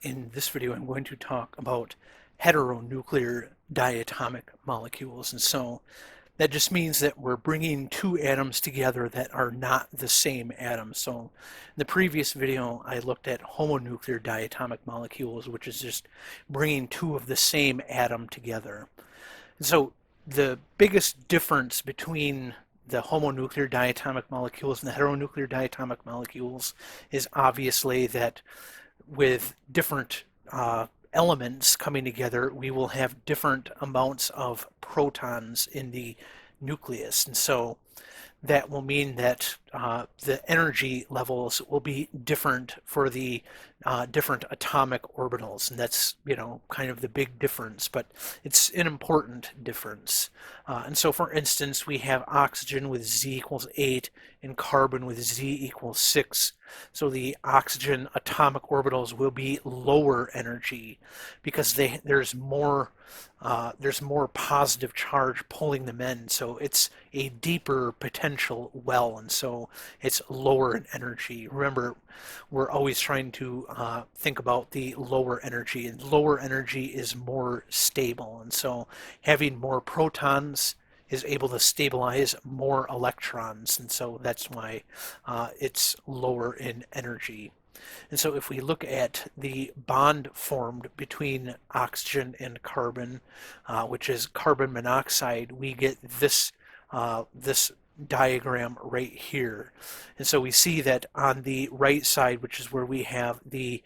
In this video, I'm going to talk about heteronuclear diatomic molecules. And so that just means that we're bringing two atoms together that are not the same atom. So in the previous video, I looked at homonuclear diatomic molecules, which is just bringing two of the same atom together. And so the biggest difference between the homonuclear diatomic molecules and the heteronuclear diatomic molecules is obviously that with different elements coming together, we will have different amounts of protons in the nucleus. And so that will mean that the energy levels will be different for the different atomic orbitals, and that's kind of the big difference, but it's an important difference. And so, for instance, we have oxygen with Z equals 8 and carbon with Z equals 6. So the oxygen atomic orbitals will be lower energy because there's more positive charge pulling them in. So it's a deeper potential well, and so it's lower in energy. Remember, we're always trying to think about the lower energy, and lower energy is more stable. And so having more protons is able to stabilize more electrons, and so that's why it's lower in energy. And so if we look at the bond formed between oxygen and carbon, which is carbon monoxide, we get this diagram right here. And so we see that on the right side, which is where we have the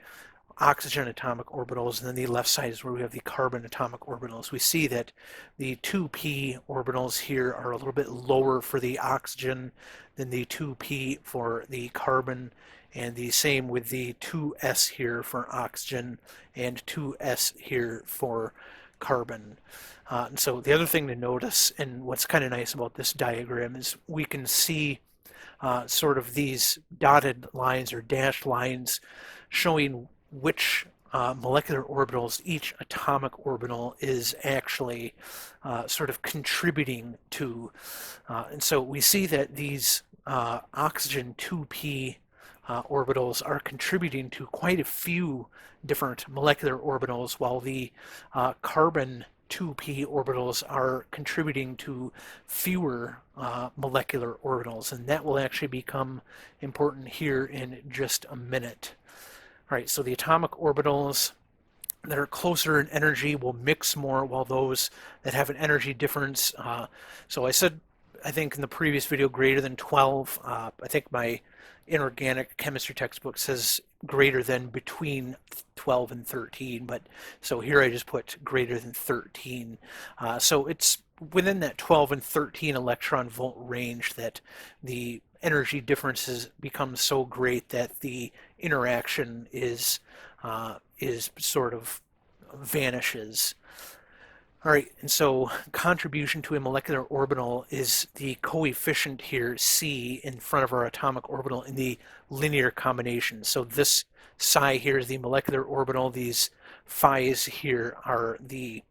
oxygen atomic orbitals, and then the left side is where we have the carbon atomic orbitals. We see that the 2p orbitals here are a little bit lower for the oxygen than the 2p for the carbon, and the same with the 2s here for oxygen and 2s here for carbon. And so the other thing to notice, and what's kind of nice about this diagram, is we can see sort of these dotted lines or dashed lines showing which molecular orbitals each atomic orbital is actually sort of contributing to. And so we see that these oxygen 2p orbitals are contributing to quite a few different molecular orbitals, while the carbon 2p orbitals are contributing to fewer molecular orbitals, and that will actually become important here in just a minute. All right, so the atomic orbitals that are closer in energy will mix more, while those that have an energy difference, so I said, I think in the previous video, greater than 12. I think my inorganic chemistry textbook says greater than between 12 and 13, but so here I just put greater than 13. So it's within that 12 and 13 electron volt range that the energy differences become so great that the interaction is sort of vanishes. All right, and so contribution to a molecular orbital is the coefficient here, C, in front of our atomic orbital in the linear combination. So this psi here is the molecular orbital. These phi's here are the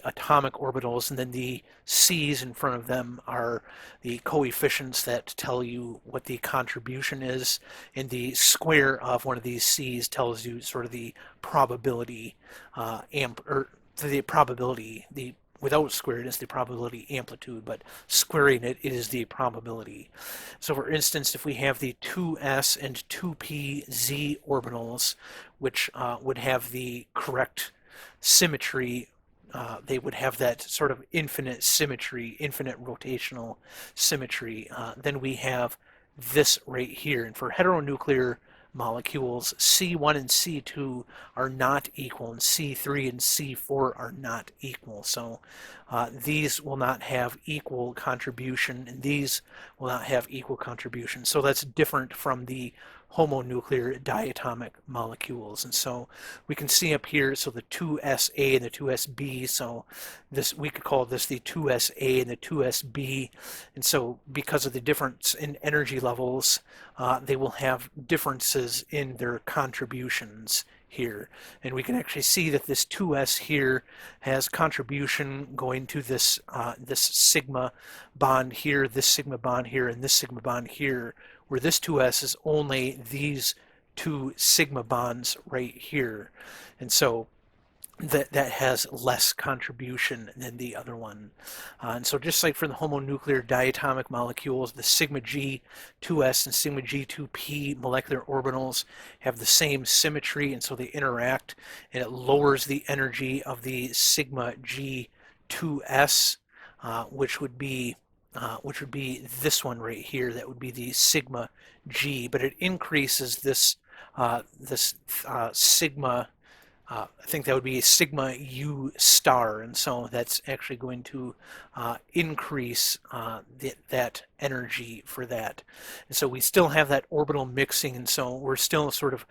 atomic orbitals, and then the C's in front of them are the coefficients that tell you what the contribution is, and the square of one of these C's tells you sort of the probability without squaring it is the probability amplitude, but squaring it is the probability. So for instance, if we have the 2s and 2p z orbitals, which would have the correct symmetry, they would have that sort of infinite symmetry, infinite rotational symmetry, then we have this right here. And for heteronuclear molecules, C1 and C2 are not equal, and C3 and C4 are not equal. So these will not have equal contribution, and these will not have equal contribution. So that's different from the homonuclear diatomic molecules. And so we can see up here, so the 2sa and the 2sb, so this, we could call this the 2sa and the 2sb. And so because of the difference in energy levels, they will have differences in their contributions here. And we can actually see that this 2s here has contribution going to this this sigma bond here, this sigma bond here, and this sigma bond here, where this 2s is only these two sigma bonds right here. And so that has less contribution than the other one. And so just like for the homonuclear diatomic molecules, the sigma G2s and sigma G2p molecular orbitals have the same symmetry, and so they interact, and it lowers the energy of the sigma G2s, which would be this one right here. That would be the sigma G, but it increases this sigma. I think that would be sigma U star, and so that's actually going to increase that energy for that. And so we still have that orbital mixing, and so we're still sort of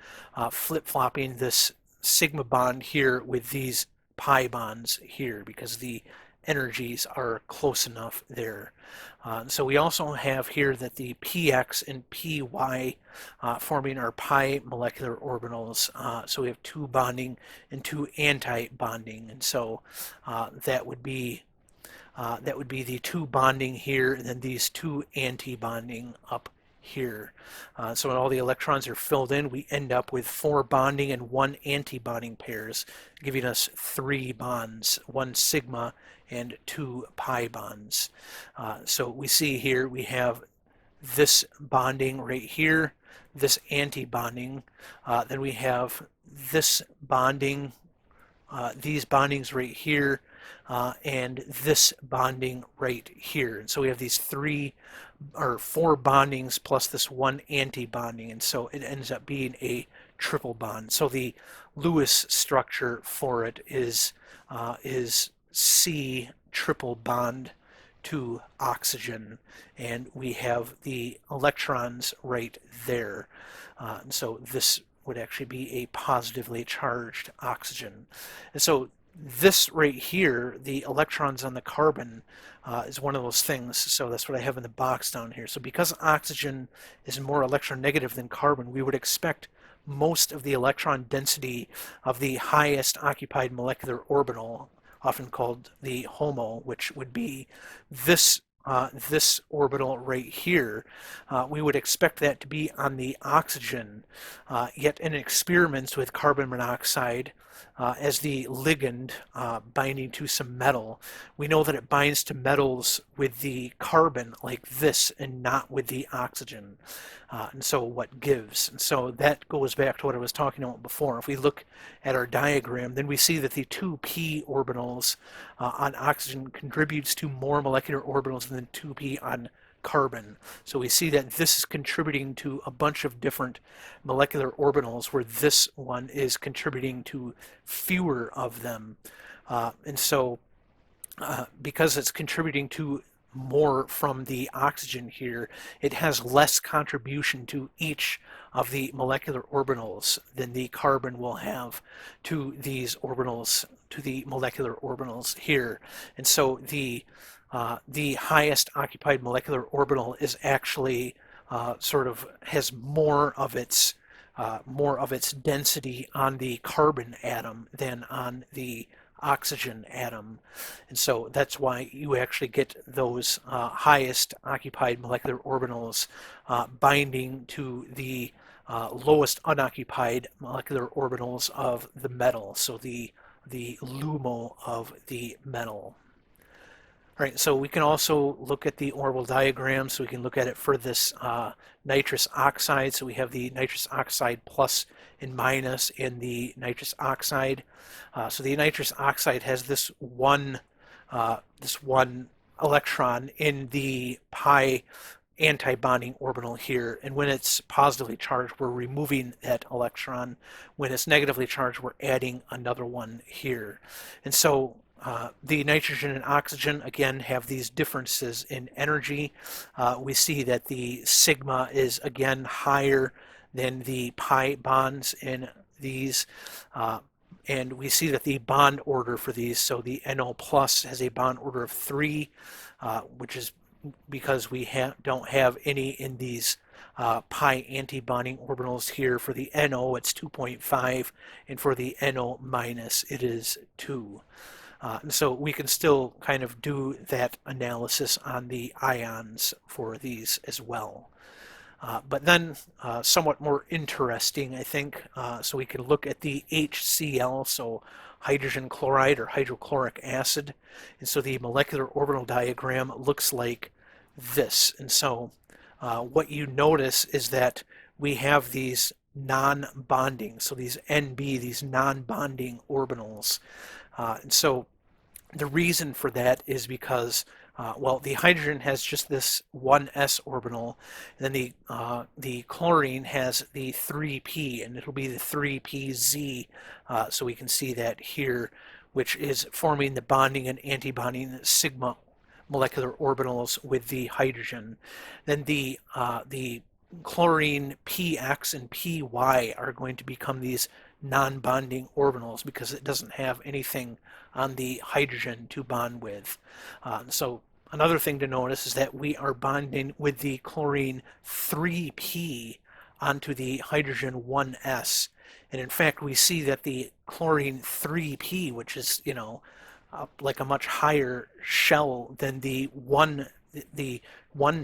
flip-flopping this sigma bond here with these pi bonds here because the energies are close enough there. So we also have here that the px and py forming our pi molecular orbitals. So we have two bonding and two anti-bonding, and so that would be the two bonding here, and then these two anti-bonding up here. So when all the electrons are filled in, we end up with 4 bonding and 1 anti-bonding pairs, giving us 3 bonds, 1 sigma and 2 pi bonds. So we see here we have this bonding right here, this anti-bonding, then we have this bonding, these bondings right here, and this bonding right here. And so we have these 4 bondings plus this 1 anti-bonding, and so it ends up being a triple bond. So the Lewis structure for it is C triple bond to oxygen, and we have the electrons right there. And so this would actually be a positively charged oxygen. And so this right here, the electrons on the carbon, is one of those things. So that's what I have in the box down here. So because oxygen is more electronegative than carbon, we would expect most of the electron density of the highest occupied molecular orbital, often called the HOMO, which would be this this orbital right here. We would expect that to be on the oxygen, yet in experiments with carbon monoxide as the ligand binding to some metal, we know that it binds to metals with the carbon like this and not with the oxygen. And so what gives? And so that goes back to what I was talking about before. If we look at our diagram, then we see that the 2p orbitals on oxygen contributes to more molecular orbitals than 2p on carbon. So we see that this is contributing to a bunch of different molecular orbitals, where this one is contributing to fewer of them. And so because it's contributing to more from the oxygen here, it has less contribution to each of the molecular orbitals than the carbon will have to these orbitals, to the molecular orbitals here. And so the highest occupied molecular orbital is actually sort of has more of its density on the carbon atom than on the oxygen atom. And so that's why you actually get those highest occupied molecular orbitals binding to the lowest unoccupied molecular orbitals of the metal, so the LUMO of the metal. All right, so we can also look at the orbital diagram. So we can look at it for this nitrous oxide. So we have the nitrous oxide plus and minus in the nitrous oxide. So the nitrous oxide has this one electron in the pi anti-bonding orbital here, and when it's positively charged, we're removing that electron. When it's negatively charged, we're adding another one here. And so the nitrogen and oxygen, again, have these differences in energy. We see that the sigma is, again, higher than the pi bonds in these. And we see that the bond order for these, so the NO plus has a bond order of 3, which is because we don't have any in these pi anti-bonding orbitals here. For the NO, it's 2.5, and for the NO minus, it is 2. And so we can still kind of do that analysis on the ions for these as well. But then somewhat more interesting, I think, so we can look at the HCl, so hydrogen chloride or hydrochloric acid. And so the molecular orbital diagram looks like this. And so what you notice is that we have these non-bonding, so these NB, these non-bonding orbitals. And so the reason for that is because, well, the hydrogen has just this one s orbital, and then the chlorine has the 3p, and it'll be the 3pz. So we can see that here, which is forming the bonding and antibonding sigma molecular orbitals with the hydrogen. Then the chlorine px and py are going to become these non-bonding orbitals because it doesn't have anything on the hydrogen to bond with. So another thing to notice is that we are bonding with the chlorine 3p onto the hydrogen 1s. And in fact, we see that the chlorine 3p, which is, like a much higher shell than the one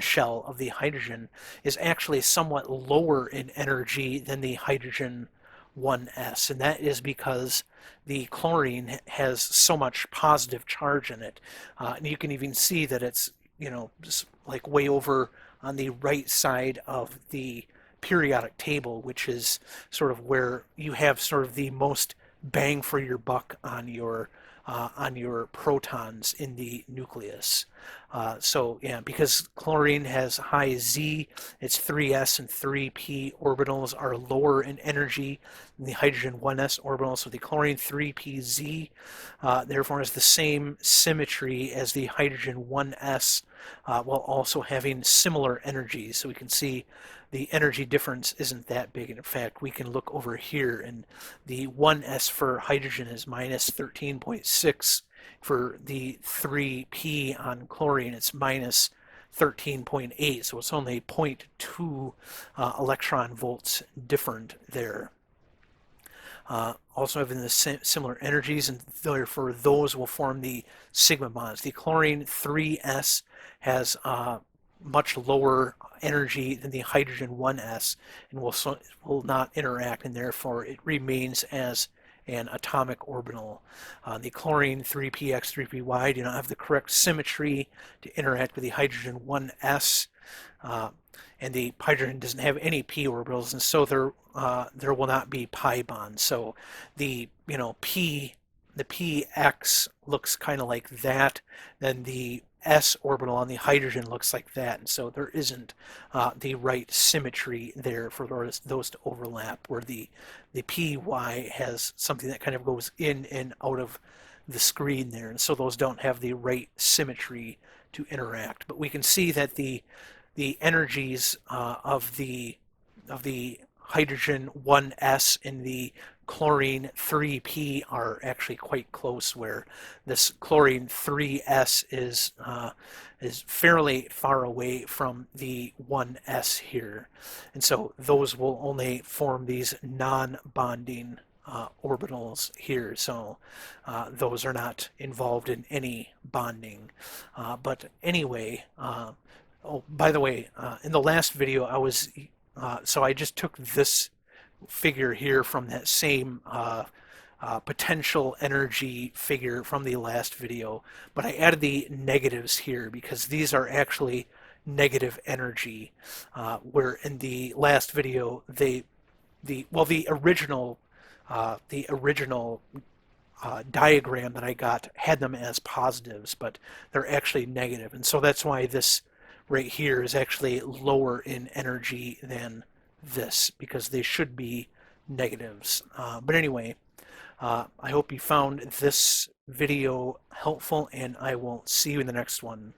shell of the hydrogen, is actually somewhat lower in energy than the hydrogen 1s, and that is because the chlorine has so much positive charge in it. And you can even see that it's, just like way over on the right side of the periodic table, which is sort of where you have sort of the most bang for your buck on your protons in the nucleus. So yeah, because chlorine has high Z, its 3s and 3p orbitals are lower in energy than the hydrogen 1s orbital. So the chlorine 3pz therefore has the same symmetry as the hydrogen 1s, while also having similar energies. So we can see the energy difference isn't that big. And in fact, we can look over here, and the 1s for hydrogen is minus 13.6. For the 3p on chlorine, it's minus 13.8. So it's only 0.2 electron volts different there. Also having the similar energies, and therefore those will form the sigma bonds. The chlorine 3s has much lower energy than the hydrogen 1s and will not interact, and therefore it remains as an atomic orbital. The chlorine 3px, 3py do not have the correct symmetry to interact with the hydrogen 1s, and the hydrogen doesn't have any p orbitals, and so there will not be pi bonds. So the the px looks kind of like that, then the s orbital on the hydrogen looks like that, and so there isn't the right symmetry there for those to overlap, where the py has something that kind of goes in and out of the screen there, and so those don't have the right symmetry to interact. But we can see that the energies of the hydrogen 1s and the chlorine 3p are actually quite close, where this chlorine 3s is fairly far away from the 1s here, and so those will only form these non-bonding orbitals here, so those are not involved in any bonding. But anyway, oh, by the way, in the last video so I just took this figure here from that same potential energy figure from the last video, but I added the negatives here because these are actually negative energy, where in the last video the original diagram that I got had them as positives, but they're actually negative, and so that's why this right here is actually lower in energy than this, because they should be negatives. But anyway, I hope you found this video helpful, and I will see you in the next one.